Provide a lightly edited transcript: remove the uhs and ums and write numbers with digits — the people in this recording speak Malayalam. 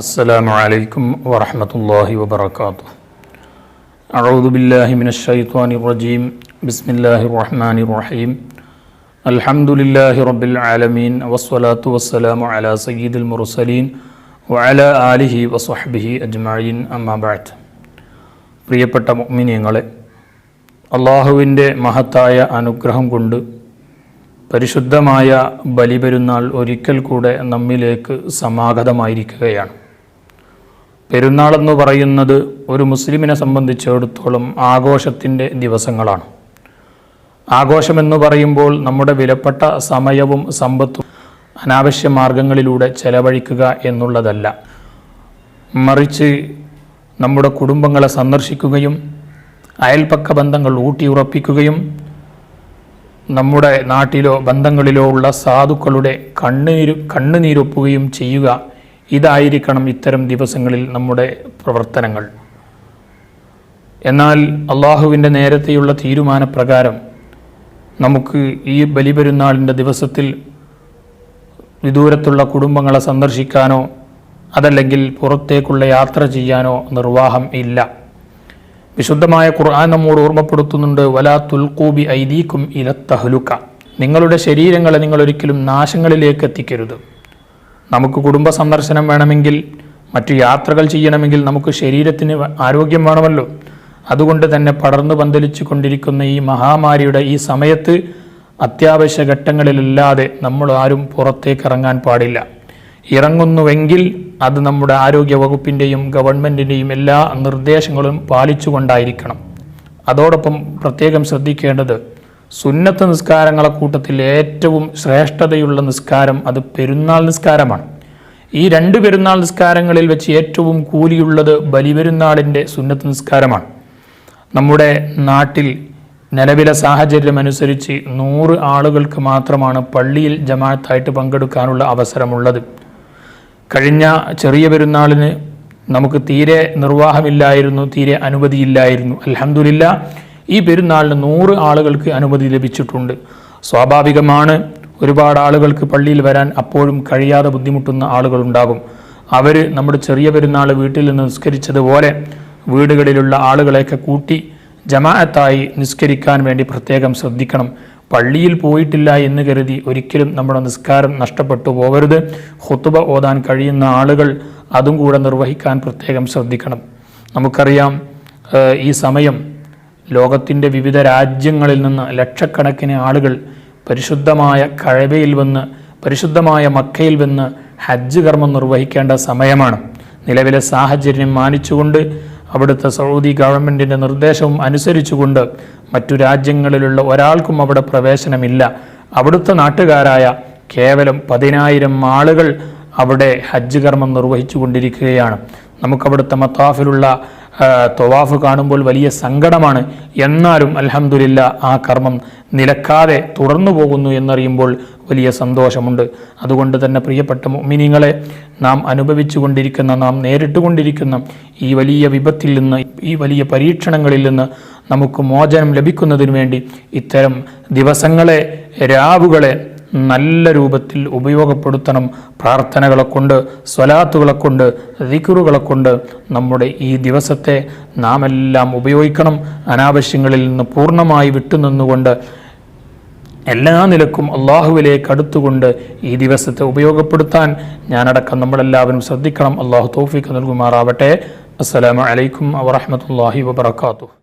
السلام عليكم ورحمة الله وبركاته. أعوذ بالله من الشيطان الرجيم. بسم الله الرحمن الرحيم. الحمد لله رب العالمين والصلاة والسلام على سيد المرسلين وعلى آله وصحبه أجمعين. أما بعد. പ്രിയപ്പെട്ട മുഅ്മിനീങ്ങളെ, അല്ലാഹുവിൻ്റെ മഹത്തായ അനുഗ്രഹം കൊണ്ട് പരിശുദ്ധമായ ബലി പെരുന്നാൾ ഒരിക്കൽ കൂടെ നമ്മിലേക്ക് സമാഗതമായിരിക്കുകയാണ്. പെരുന്നാളെന്ന് പറയുന്നത് ഒരു മുസ്ലിമിനെ സംബന്ധിച്ചിടത്തോളം ആഘോഷത്തിൻ്റെ ദിവസങ്ങളാണ്. ആഘോഷമെന്ന് പറയുമ്പോൾ നമ്മുടെ വിലപ്പെട്ട സമയവും സമ്പത്തും അനാവശ്യ മാർഗങ്ങളിലൂടെ ചെലവഴിക്കുക എന്നുള്ളതല്ല, മറിച്ച് നമ്മുടെ കുടുംബങ്ങളെ സന്ദർശിക്കുകയും അയൽപക്ക ബന്ധങ്ങൾ ഊട്ടിയുറപ്പിക്കുകയും നമ്മുടെ നാട്ടിലോ ബന്ധങ്ങളിലോ ഉള്ള സാധുക്കളുടെ കണ്ണുനീരൊപ്പുകയും ചെയ്യുക, ഇതായിരിക്കണം ഇത്തരം ദിവസങ്ങളിൽ നമ്മുടെ പ്രവർത്തനങ്ങൾ. എന്നാൽ അള്ളാഹുവിൻ്റെ നേരത്തെയുള്ള തീരുമാനപ്രകാരം നമുക്ക് ഈ ബലിപെരുന്നാളിൻ്റെ ദിവസത്തിൽ വിദൂരത്തുള്ള കുടുംബങ്ങളെ സന്ദർശിക്കാനോ അതല്ലെങ്കിൽ പുറത്തേക്കുള്ള യാത്ര ചെയ്യാനോ നിർവാഹം ഇല്ല. വിശുദ്ധമായ ഖുർആൻ നമ്മോട് ഓർമ്മപ്പെടുത്തുന്നുണ്ട്, വലാ തുൽഖൂ ബി ഐദീകും ഇല തഹ്ലുക, നിങ്ങളുടെ ശരീരങ്ങളെ നിങ്ങൾ ഒരിക്കലും നാശങ്ങളിലേക്ക് എത്തിക്കരുത്. നമുക്ക് കുടുംബ സന്ദർശനം വേണമെങ്കിൽ, മറ്റു യാത്രകൾ ചെയ്യണമെങ്കിൽ നമുക്ക് ശരീരത്തിന് ആരോഗ്യം വേണമല്ലോ. അതുകൊണ്ട് തന്നെ പടർന്നു പന്തലിച്ചു കൊണ്ടിരിക്കുന്ന ഈ മഹാമാരിയുടെ ഈ സമയത്ത് അത്യാവശ്യ ഘട്ടങ്ങളിലല്ലാതെ നമ്മൾ ആരും പുറത്തേക്ക് ഇറങ്ങാൻ പാടില്ല. ഇറങ്ങുന്നുവെങ്കിൽ അത് നമ്മുടെ ആരോഗ്യ വകുപ്പിൻ്റെയും ഗവൺമെൻറ്റിൻ്റെയും എല്ലാ നിർദ്ദേശങ്ങളും പാലിച്ചുകൊണ്ടായിരിക്കണം. അതോടൊപ്പം പ്രത്യേകം ശ്രദ്ധിക്കേണ്ടത്, സുന്നത്ത് നിസ്കാരങ്ങളെ കൂട്ടത്തിൽ ഏറ്റവും ശ്രേഷ്ഠതയുള്ള നിസ്കാരം അത് പെരുന്നാൾ നിസ്കാരമാണ്. ഈ രണ്ട് പെരുന്നാൾ നിസ്കാരങ്ങളിൽ വെച്ച് ഏറ്റവും കൂലിയുള്ളത് ബലിപെരുന്നാളിൻ്റെ സുന്നത്ത് നിസ്കാരമാണ്. നമ്മുടെ നാട്ടിൽ നിലവിലെ സാഹചര്യമനുസരിച്ച് 100 ആളുകൾക്ക് മാത്രമാണ് പള്ളിയിൽ ജമാഅത്തായിട്ട് പങ്കെടുക്കാനുള്ള അവസരമുള്ളത്. കഴിഞ്ഞ ചെറിയ പെരുന്നാളിന് നമുക്ക് തീരെ നിർവാഹമില്ലായിരുന്നു, തീരെ അനുമതിയില്ലായിരുന്നു. അൽഹംദുലില്ലാഹ്, ഈ പെരുന്നാളിന് 100 ആളുകൾക്ക് അനുമതി ലഭിച്ചിട്ടുണ്ട്. സ്വാഭാവികമാണ്, ഒരുപാട് ആളുകൾക്ക് പള്ളിയിൽ വരാൻ അപ്പോഴും കഴിയാതെ ബുദ്ധിമുട്ടുന്ന ആളുകളുണ്ടാകും. അവർ നമ്മുടെ ചെറിയ പെരുന്നാൾ വീട്ടിൽ നിന്ന് നിസ്കരിച്ചതുപോലെ വീടുകളിലുള്ള ആളുകളെയൊക്കെ കൂട്ടി ജമാഅത്തായി നിസ്കരിക്കാൻ വേണ്ടി പ്രത്യേകം ശ്രദ്ധിക്കണം. പള്ളിയിൽ പോയിട്ടില്ല എന്ന് കരുതി ഒരിക്കലും നമ്മുടെ നിസ്കാരം നഷ്ടപ്പെട്ടു പോകരുത്. ഖുതുബ ഓതാൻ കഴിയുന്ന ആളുകൾ അതും കൂടെ നിർവഹിക്കാൻ പ്രത്യേകം ശ്രദ്ധിക്കണം. നമുക്കറിയാം, ഈ സമയം ലോകത്തിൻ്റെ വിവിധ രാജ്യങ്ങളിൽ നിന്ന് ലക്ഷക്കണക്കിന് ആളുകൾ പരിശുദ്ധമായ കഅബയിൽ വന്ന്, പരിശുദ്ധമായ മക്കയിൽ വന്ന് ഹജ്ജ് കർമ്മം നിർവഹിക്കേണ്ട സമയമാണ്. നിലവിലെ സാഹചര്യം മാനിച്ചുകൊണ്ട്, അവിടുത്തെ സൗദി ഗവൺമെൻറ്റിൻ്റെ നിർദ്ദേശവും അനുസരിച്ചുകൊണ്ട് മറ്റു രാജ്യങ്ങളിലുള്ള ഒരാൾക്കും അവിടെ പ്രവേശനമില്ല. അവിടുത്തെ നാട്ടുകാരായ കേവലം 10,000 ആളുകൾ അവിടെ ഹജ്ജ് കർമ്മം നിർവഹിച്ചു കൊണ്ടിരിക്കുകയാണ്. നമുക്കവിടുത്തെ മത്താഫിലുള്ള തവാഫ് കാണുമ്പോൾ വലിയ സങ്കടമാണ്. എന്നാലും അൽഹംദുലില്ലാഹ്, ആ കർമ്മം നിലക്കാതെ തുടർന്നു പോകുന്നു എന്നറിയുമ്പോൾ വലിയ സന്തോഷമുണ്ട്. അതുകൊണ്ട് തന്നെ പ്രിയപ്പെട്ട മുഅ്മിനീങ്ങളെ, നാം അനുഭവിച്ചു കൊണ്ടിരിക്കുന്ന, നാം നേരിട്ടുകൊണ്ടിരിക്കുന്ന ഈ വലിയ വിപത്തിൽ നിന്ന്, ഈ വലിയ പരീക്ഷണങ്ങളിൽ നിന്ന് നമുക്ക് മോചനം ലഭിക്കുന്നതിന് വേണ്ടി ഇത്തരം ദിവസങ്ങളെ, രാവുകളെ നല്ല രൂപത്തിൽ ഉപയോഗപ്പെടുത്തണം. പ്രാർത്ഥനകളെ കൊണ്ട്, സ്വലാത്തുകളെ കൊണ്ട്, ദിക്റുകളെ കൊണ്ട് നമ്മുടെ ഈ ദിവസത്തെ നാം എല്ലാം ഉപയോഗിക്കണം. അനാവശ്യങ്ങളിൽ നിന്ന് പൂർണ്ണമായി വിട്ടുനിന്നുകൊണ്ട് എല്ലാ നിലക്കും അള്ളാഹുവിലേക്ക് അടുത്തുകൊണ്ട് ഈ ദിവസത്തെ ഉപയോഗപ്പെടുത്താൻ ഞാനടക്കം നമ്മളെല്ലാവരും ശ്രദ്ധിക്കണം. അള്ളാഹു തൗഫീഖ് നൽകുമാറാവട്ടെ. അസ്സലാമു അലൈക്കും വറഹ്മത്തുള്ളാഹി വബറകാതുഹു.